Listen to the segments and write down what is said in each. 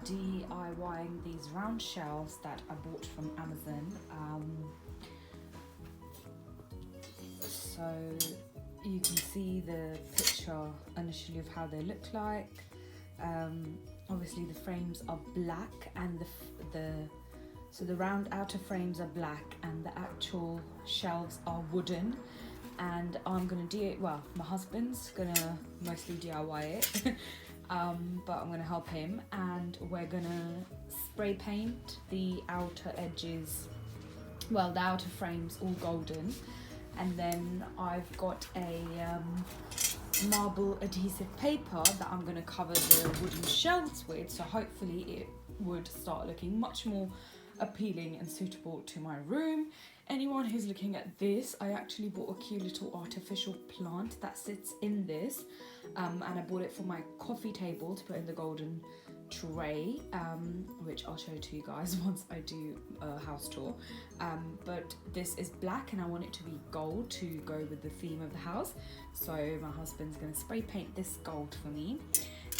DIYing these round shelves that I bought from Amazon. So you can see the picture initially of how they look like. Obviously the frames are black and the round outer frames are black and the actual shelves are wooden. And I'm gonna my husband's gonna mostly DIY it, but I'm gonna help him, and we're gonna spray paint the outer edges, the outer frames all golden. And then I've got a marble adhesive paper that I'm going to cover the wooden shelves with, so hopefully it would start looking much more appealing and suitable to my room. Anyone who's looking at this, I actually bought a cute little artificial plant that sits in this, and I bought it for my coffee table to put in the golden tray, which I'll show to you guys once I do a house tour. But this is black and I want it to be gold to go with the theme of the house, so my husband's going to spray paint this gold for me.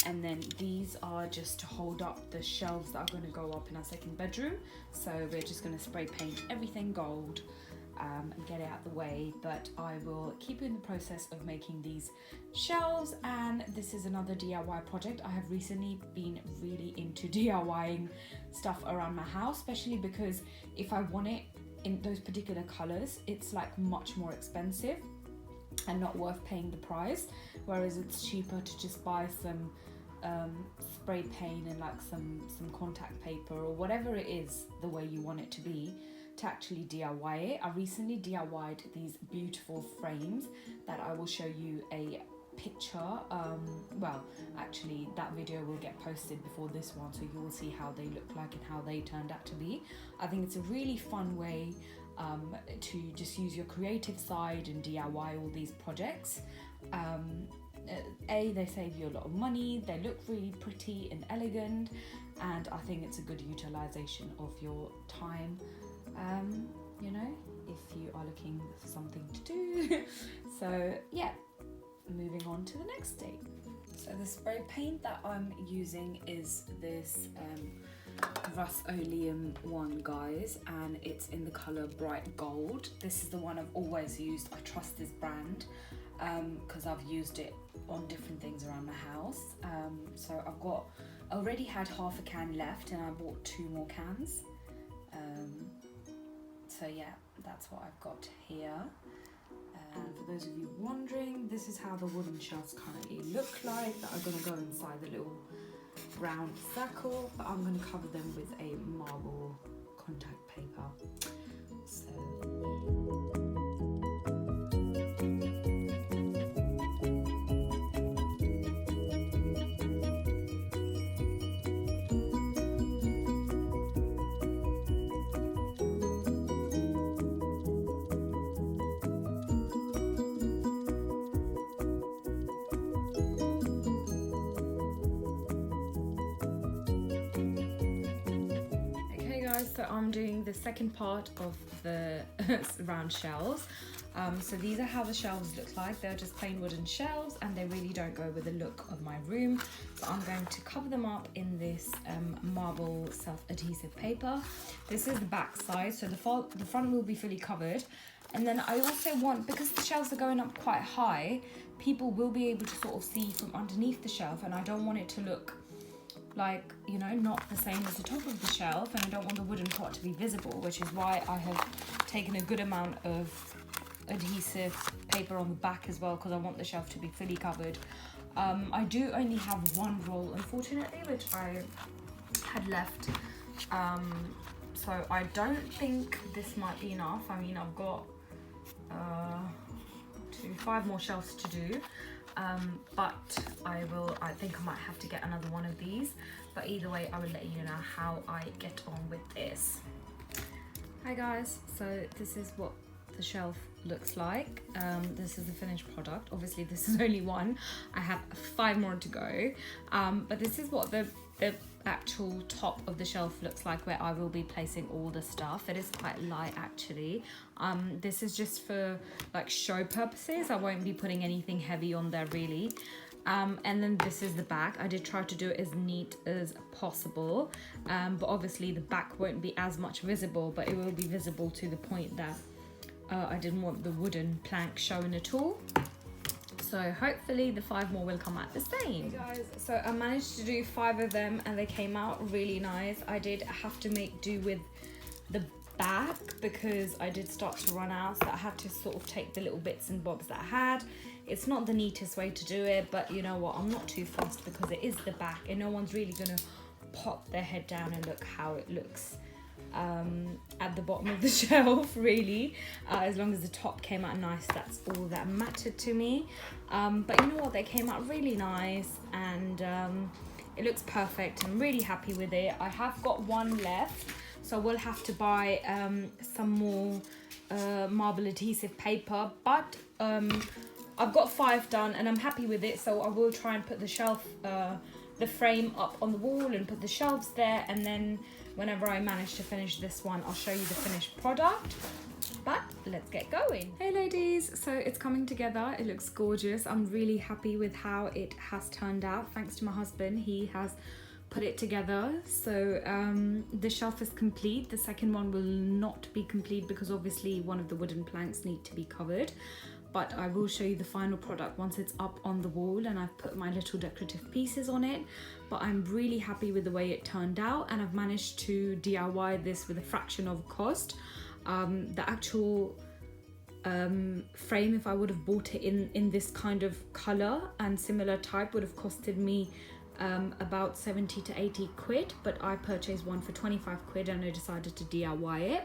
And then these are just to hold up the shelves that are going to go up in our second bedroom, so we're just going to spray paint everything gold and get it out the way. But I will keep you in the process of making these shelves. And this is another DIY project. I have recently been really into DIYing stuff around my house, especially because if I want it in those particular colors, it's like much more expensive and not worth paying the price, whereas it's cheaper to just buy some spray paint and like some contact paper or whatever it is the way you want it to be, to actually DIY it. I recently DIY'd these beautiful frames that I will show you a picture. Actually that video will get posted before this one, so you will see how they look like and how they turned out to be. I think it's a really fun way to just use your creative side and DIY all these projects. They save you a lot of money, they look really pretty and elegant, and I think it's a good utilization of your time, if you are looking for something to do. So yeah, moving on to the next stage. So the spray paint that I'm using is this Rust-Oleum one, guys, and it's in the color bright gold. This is the one I've always used. I trust this brand because I've used it on different things around my house. So I already had half a can left and I bought 2 more cans. So yeah, that's what I've got here. And for those of you wondering, this is how the wooden shelves currently look like, that are going to go inside the little round circle, but I'm going to cover them with a marble contact paper. So so I'm doing the second part of the round shelves. So these are how the shelves look like. They're just plain wooden shelves and they really don't go with the look of my room. So I'm going to cover them up in this marble self-adhesive paper. This is the back side, so the front will be fully covered. And then I also want, because the shelves are going up quite high, people will be able to sort of see from underneath the shelf, and I don't want it to look like, not the same as the top of the shelf, and I don't want the wooden part to be visible, which is why I have taken a good amount of adhesive paper on the back as well, because I want the shelf to be fully covered. I do only have 1 roll, unfortunately, which I had left, so I don't think this might be enough. I mean, I've got 5 more shelves to do. But I think I might have to get another one of these, but either way I will let you know how I get on with this. Hi guys, so this is what the shelf looks like. This is the finished product. Obviously this is only one, I have 5 more to go, but this is what the actual top of the shelf looks like, where I will be placing all the stuff. It is quite light actually. This is just for like show purposes. I won't be putting anything heavy on there really. And then this is the back. I did try to do it as neat as possible, but obviously the back won't be as much visible, but it will be visible to the point that I didn't want the wooden plank showing at all. So hopefully the 5 more will come out the same. Hey guys, so I managed to do 5 of them and they came out really nice. I did have to make do with the back because I did start to run out, so I had to sort of take the little bits and bobs that I had. It's not the neatest way to do it, but you know what, I'm not too fussed because it is the back and no one's really gonna pop their head down and look how it looks at the bottom of the shelf, really. As long as the top came out nice, that's all that mattered to me. But you know what, they came out really nice and it looks perfect. I'm really happy with it. I have got one left, so we'll have to buy some more marble adhesive paper, but I've got 5 done and I'm happy with it, so I will try and put the shelf, the frame up on the wall and put the shelves there, and then whenever I manage to finish this one, I'll show you the finished product. But let's get going. Hey ladies, so it's coming together. It looks gorgeous. I'm really happy with how it has turned out. Thanks to my husband, he has put it together. So the shelf is complete. The second one will not be complete because obviously one of the wooden planks need to be covered. But I will show you the final product once it's up on the wall and I've put my little decorative pieces on it. But I'm really happy with the way it turned out, and I've managed to DIY this with a fraction of cost. The actual frame, if I would have bought it in this kind of colour and similar type, would have costed me about 70 to 80 quid, but I purchased one for 25 quid and I decided to DIY it.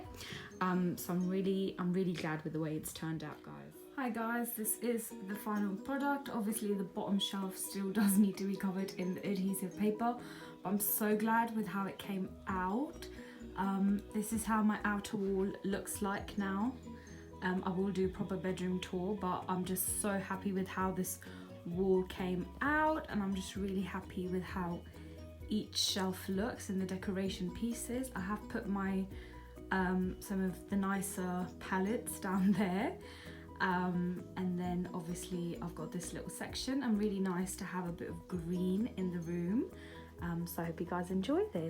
So I'm really glad with the way it's turned out, guys. Hi guys, this is the final product. Obviously the bottom shelf still does need to be covered in the adhesive paper, but I'm so glad with how it came out. This is how my outer wall looks like now. I will do a proper bedroom tour, but I'm just so happy with how this wall came out, and I'm just really happy with how each shelf looks and the decoration pieces. I have put my some of the nicer palettes down there. And then obviously I've got this little section, and really nice to have a bit of green in the room. So I hope you guys enjoy this.